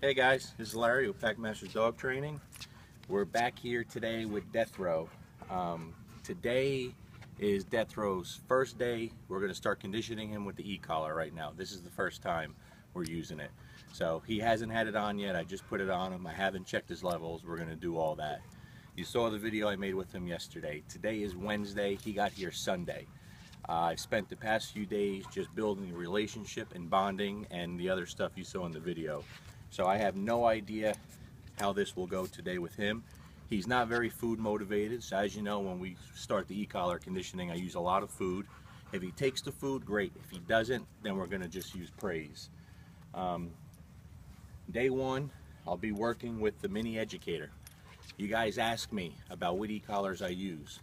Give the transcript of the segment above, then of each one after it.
Hey guys, this is Larry with Packmasters Dog Training. We're back here today with Death Row. Today is Death Row's first day. We're going to start conditioning him with the E-Collar right now. This is the first time we're using it. So he hasn't had it on yet. I just put it on him. I haven't checked his levels. We're going to do all that. You saw the video I made with him yesterday. Today is Wednesday. He got here Sunday. I've spent the past few days just building a relationship and bonding and the other stuff you saw in the video. So I have no idea how this will go today with him. He's not very food motivated, so as you know, when we start the E-Collar conditioning, I use a lot of food. If he takes the food, great. If he doesn't, then we're going to just use praise. Day one, I'll be working with the Mini Educator. You guys ask me about what E-Collars I use.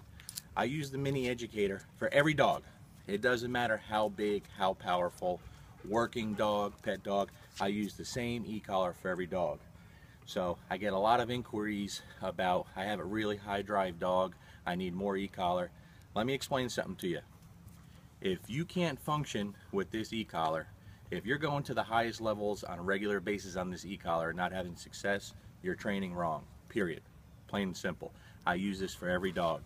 I use the Mini Educator for every dog. It doesn't matter how big, how powerful, working dog, pet dog, I use the same E-Collar for every dog. So I get a lot of inquiries about, I have a really high drive dog, I need more E-Collar. Let me explain something to you. If you can't function with this E-Collar, if you're going to the highest levels on a regular basis on this E-Collar and not having success, you're training wrong, period. Plain and simple. I use this for every dog.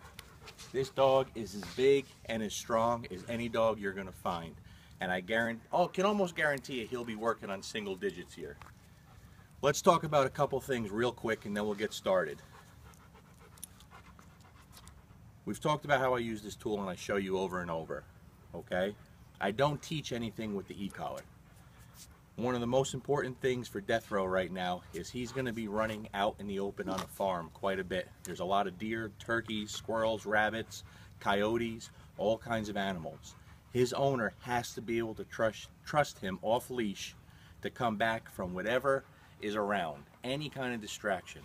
This dog is as big and as strong as any dog you're going to find. And I can almost guarantee you he'll be working on single digits here. Let's talk about a couple things real quick and then we'll get started. We've talked about how I use this tool and I show you over and over, okay? I don't teach anything with the E-Collar. One of the most important things for Death Row right now is he's going to be running out in the open on a farm quite a bit. There's a lot of deer, turkeys, squirrels, rabbits, coyotes, all kinds of animals. His owner has to be able to trust him off leash to come back from whatever is around, any kind of distraction.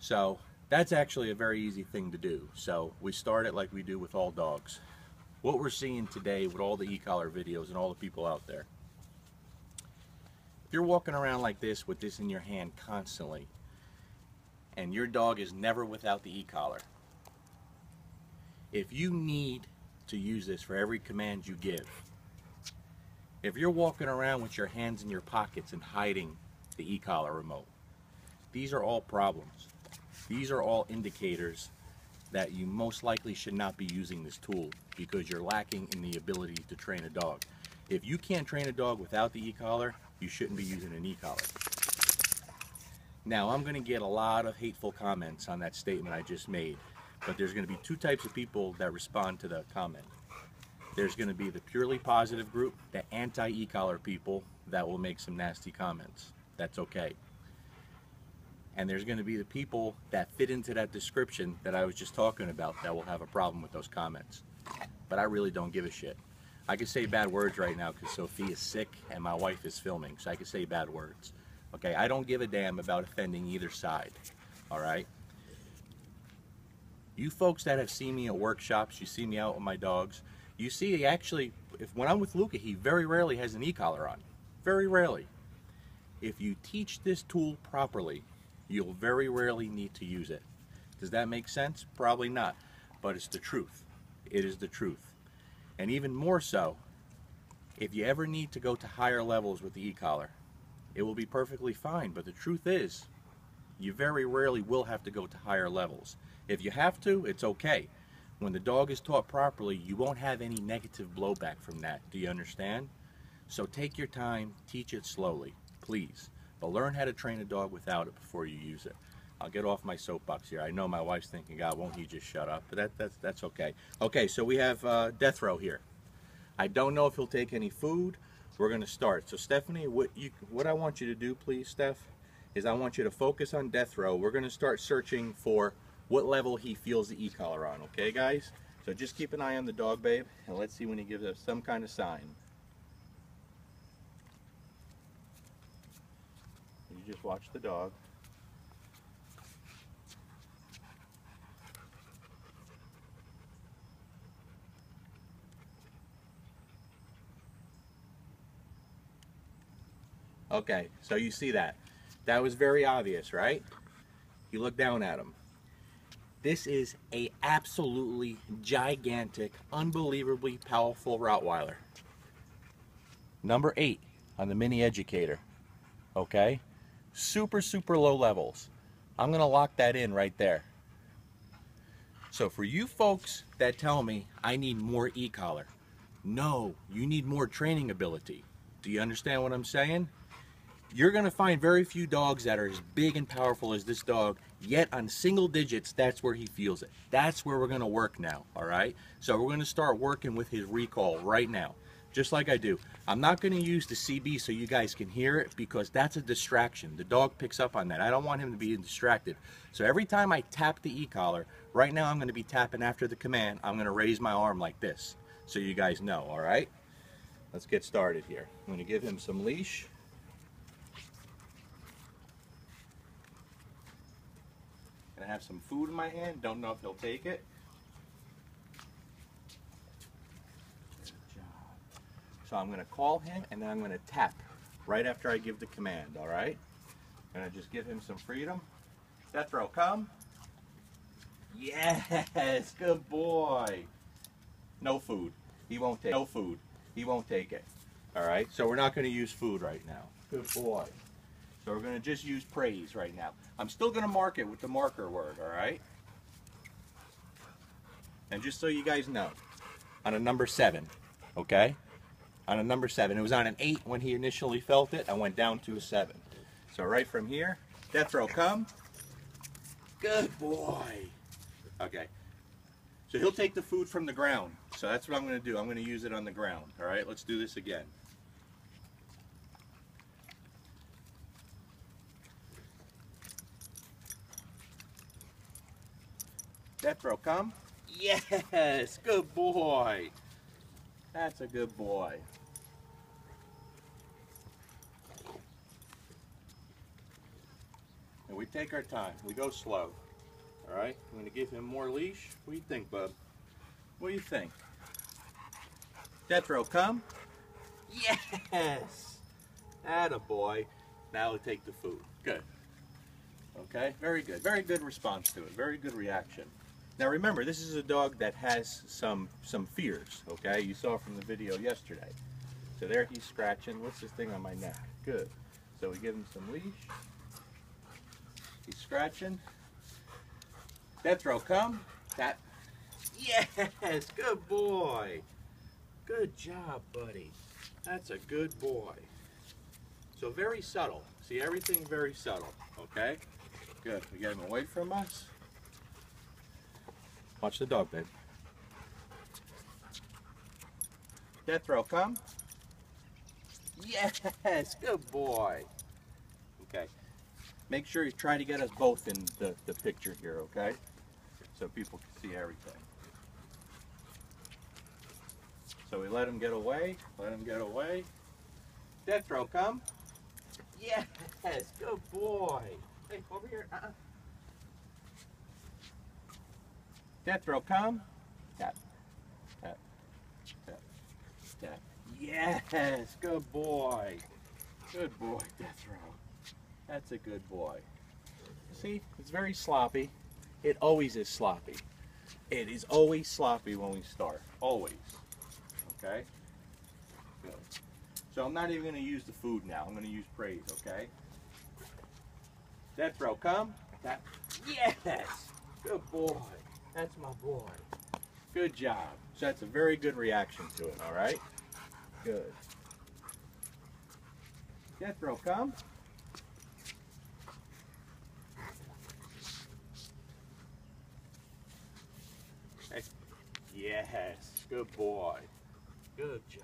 So that's actually a very easy thing to do. So we start it like we do with all dogs. What we're seeing today with all the E-Collar videos and all the people out there, if you're walking around like this with this in your hand constantly and your dog is never without the E-Collar, if you need to use this for every command you give, if you're walking around with your hands in your pockets and hiding the E-Collar remote, these are all problems. These are all indicators that you most likely should not be using this tool because you're lacking in the ability to train a dog. If you can't train a dog without the E-Collar, you shouldn't be using an E-Collar. Now, I'm going to get a lot of hateful comments on that statement I just made, but there's going to be two types of people that respond to the comment. There's going to be the purely positive group, the anti-E-Collar people that will make some nasty comments. That's okay. And there's going to be the people that fit into that description that I was just talking about that will have a problem with those comments. But I really don't give a shit. I can say bad words right now because Sophie is sick and my wife is filming, so I can say bad words. Okay, I don't give a damn about offending either side, all right? You folks that have seen me at workshops, you see me out with my dogs, you see actually, when I'm with Luca, he very rarely has an E-Collar on. Very rarely. If you teach this tool properly, you'll very rarely need to use it. Does that make sense? Probably not, but it's the truth. It is the truth. And even more so, if you ever need to go to higher levels with the E-Collar, it will be perfectly fine, but the truth is, you very rarely will have to go to higher levels. If you have to, it's okay. When the dog is taught properly, you won't have any negative blowback from that. Do you understand? So take your time, teach it slowly, please. But learn how to train a dog without it before you use it. I'll get off my soapbox here. I know my wife's thinking, God, won't he just shut up? But that's okay. Okay, so we have Death Row here. I don't know if he'll take any food. We're going to start. So Stephanie, what I want you to do, please, Steph, is I want you to focus on Death Row. We're going to start searching for what level he feels the E-Collar on, okay, guys? So just keep an eye on the dog, babe, and let's see when he gives us some kind of sign. You just watch the dog. Okay, so you see that. That was very obvious, right? You look down at him. This is a absolutely gigantic, unbelievably powerful Rottweiler. Number 8 on the Mini Educator. Okay? super, super low levels. I'm going to lock that in right there. So for you folks that tell me I need more e-collar, no, you need more training ability. Do you understand what I'm saying? You're going to find very few dogs that are as big and powerful as this dog, yet on single digits, that's where he feels it. That's where we're going to work now, all right? So we're going to start working with his recall right now, just like I do. I'm not going to use the CB so you guys can hear it because that's a distraction. The dog picks up on that. I don't want him to be distracted. So every time I tap the e-collar, right now I'm going to be tapping after the command. I'm going to raise my arm like this so you guys know, all right? Let's get started here. I'm going to give him some leash. I have some food in my hand, don't know if he'll take it. Good job. So I'm going to call him and then I'm going to tap right after I give the command, all right? I'm going to just give him some freedom. Death row, come. Yes, good boy. No food. He won't take it. No food. He won't take it. All right? So we're not going to use food right now. Good boy. So we're going to just use praise right now. I'm still going to mark it with the marker word, all right? And just so you guys know, on a number 7, okay? On a number 7. It was on an 8 when he initially felt it. I went down to a 7. So right from here, death row, come. Good boy. Okay. So he'll take the food from the ground. So that's what I'm going to do. I'm going to use it on the ground, all right? Let's do this again. Death row, come. Yes, good boy. That's a good boy. And we take our time. We go slow. All right? I'm going to give him more leash. What do you think, bub? What do you think? Death row, come. Yes. Attaboy. Now we'll take the food. Good. Okay? Very good. Very good response to it. Very good reaction. Now remember, this is a dog that has some fears, okay? You saw from the video yesterday. So there he's scratching. What's this thing on my neck? Good. So we give him some leash. He's scratching. Death row, come. Tap. Yes, good boy. Good job, buddy. That's a good boy. So very subtle. See, everything very subtle, okay? Good. We get him away from us. Watch the dog, babe. Death row, come. Yes, good boy. Okay. Make sure you try to get us both in the picture here, okay? So people can see everything. So we let him get away. Let him get away. Death row, come. Yes, good boy. Hey, over here. Death row, come. Tap, tap, tap, tap. Yes, good boy. Good boy, death row. That's a good boy. See, it's very sloppy. It always is sloppy. It is always sloppy when we start. Always. Okay? Good. So I'm not even going to use the food now. I'm going to use praise, okay? Death row, come. Tap. Yes! Good boy. That's my boy. Good job. So that's a very good reaction to it, all right? Good. Death row, come. Hey. Yes, good boy. Good job.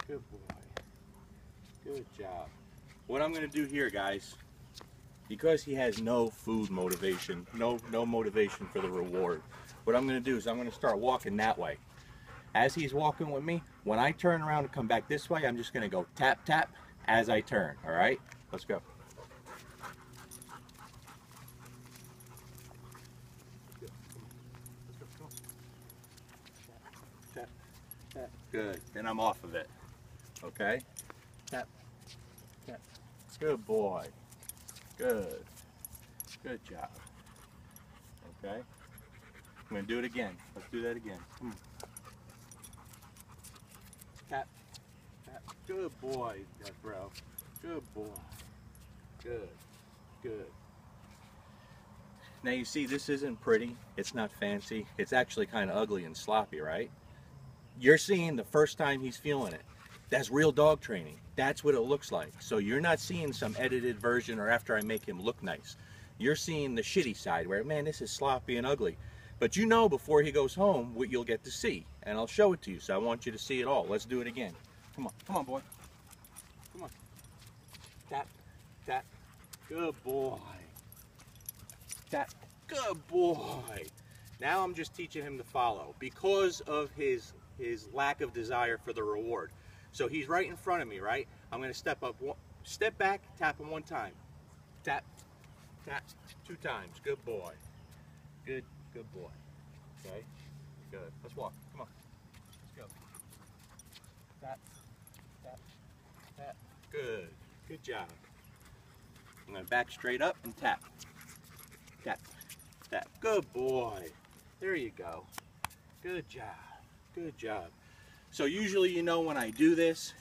Good boy. Good job. What I'm going to do here, guys, because he has no food motivation, no motivation for the reward, what I'm going to do is I'm going to start walking that way. As he's walking with me, when I turn around and come back this way, I'm just going to go tap, tap as I turn. All right? Let's go. Tap, tap. Good. Then I'm off of it. Okay? Tap, tap. Good boy. Good. Good job. Okay? I'm going to do it again. Let's do that again. Tap. Tap. Good boy, death row. Good boy. Good. Good. Good. Now you see, this isn't pretty. It's not fancy. It's actually kind of ugly and sloppy, right? You're seeing the first time he's feeling it. That's real dog training. That's what it looks like. So you're not seeing some edited version or after I make him look nice. You're seeing the shitty side where, man, this is sloppy and ugly. But you know before he goes home what you'll get to see. And I'll show it to you. So I want you to see it all. Let's do it again. Come on, boy. Come on. Tap, tap. Good boy. Tap. Good boy. Now I'm just teaching him to follow because of his lack of desire for the reward. So he's right in front of me, right? I'm going to step up, step back, tap him one time. Tap, tap, 2 times. Good boy. Good boy. Okay? Good. Let's walk. Come on. Let's go. Tap, tap, tap. Good. Good job. I'm going to back straight up and tap. Tap, tap. Good boy. There you go. Good job. Good job. So usually, you know, when I do this,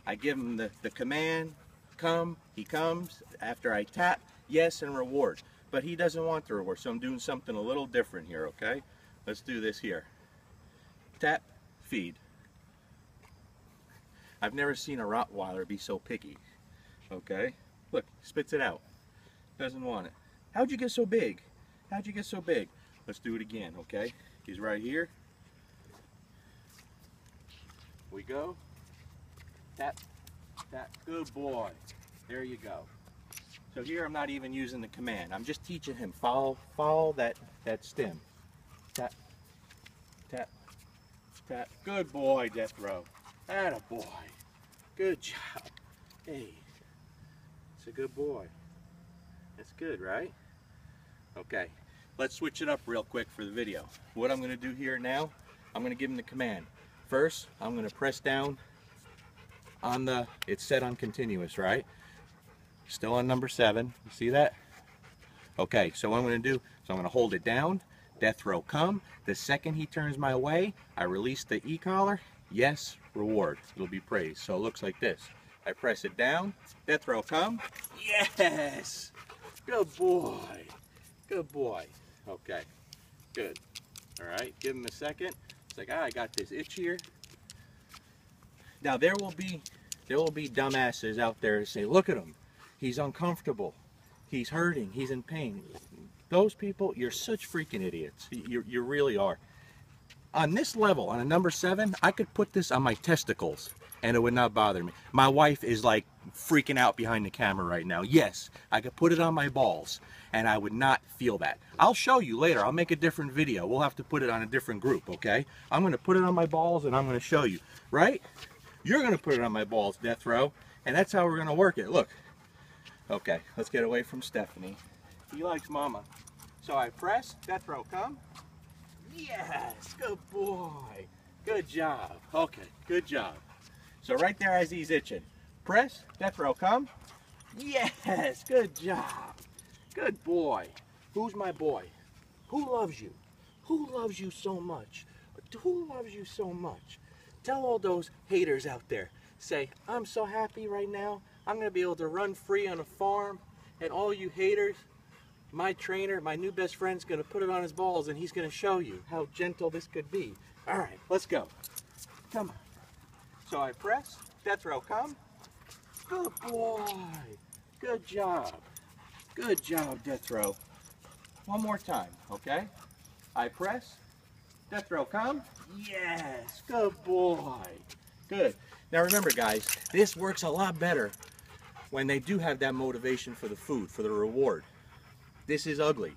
I give him the command, come, he comes. After I tap, yes, and reward. But he doesn't want the reward, so I'm doing something a little different here, okay? Let's do this here. Tap, feed. I've never seen a Rottweiler be so picky, okay? Look, spits it out. Doesn't want it. How'd you get so big? How'd you get so big? Let's do it again, okay? He's right here. We go. Tap, tap. Good boy. There you go. So here I'm not even using the command. I'm just teaching him follow that stim. Tap, tap, tap. Good boy, death row. Atta boy. Good job. Hey, it's a good boy. That's good, right? Okay, let's switch it up real quick for the video. What I'm going to do here now, I'm going to give him the command. First, I'm going to press down on it's set on continuous, right? Still on number 7. You see that? Okay, so what I'm going to do, so I'm going to hold it down, death row come. The second he turns my way, I release the e-collar. Yes, reward. It'll be praised. So it looks like this. I press it down, death row come. Yes! Good boy. Good boy. Okay, good. All right, give him a second. It's like, I got this itch here. Now there will be dumbasses out there that say, look at him. He's uncomfortable. He's hurting. He's in pain. Those people, you're such freaking idiots. You really are. On this level, on a number 7, I could put this on my testicles and it would not bother me. My wife is like freaking out behind the camera right now. Yes, I could put it on my balls and I would not feel that. I'll show you later. I'll make a different video. We'll have to put it on a different group, okay? I'm going to put it on my balls and I'm going to show you, right? You're going to put it on my balls, death row, and that's how we're going to work it. Look. Okay, let's get away from Stephanie. He likes mama. So I press, death row come. Yes, good boy. Good job. Okay, good job. So right there as he's itching, press, death row come. Yes, good job. Good boy. Who's my boy? Who loves you? Who loves you so much? Who loves you so much? Tell all those haters out there. Say, I'm so happy right now. I'm going to be able to run free on a farm. And all you haters, my trainer, my new best friend's going to put it on his balls and he's going to show you how gentle this could be. All right, let's go. Come on. So I press, death row come. Good boy. Good job. Good job, death row. One more time, okay? I press, death row come. Yes, good boy. Good. Now remember guys, this works a lot better when they do have that motivation for the food, for the reward. This is ugly.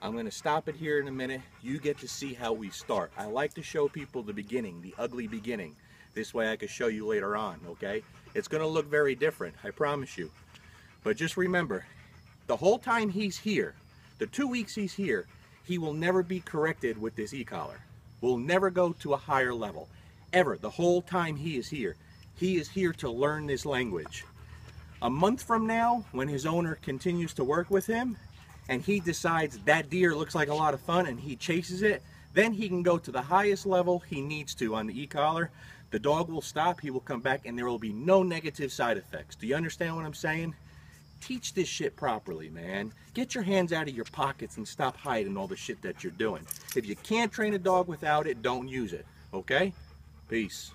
I'm going to stop it here in a minute. You get to see how we start. I like to show people the beginning, the ugly beginning. This way I can show you later on, okay? It's going to look very different, I promise you. But just remember, the whole time he's here, the 2 weeks he's here, he will never be corrected with this e-collar. We'll never go to a higher level. Ever. The whole time he is here to learn this language. A month from now, when his owner continues to work with him, and he decides that deer looks like a lot of fun and he chases it, then he can go to the highest level he needs to on the e-collar. The dog will stop, he will come back, and there will be no negative side effects. Do you understand what I'm saying? Teach this shit properly, man. Get your hands out of your pockets and stop hiding all the shit that you're doing. If you can't train a dog without it, don't use it, okay? Peace.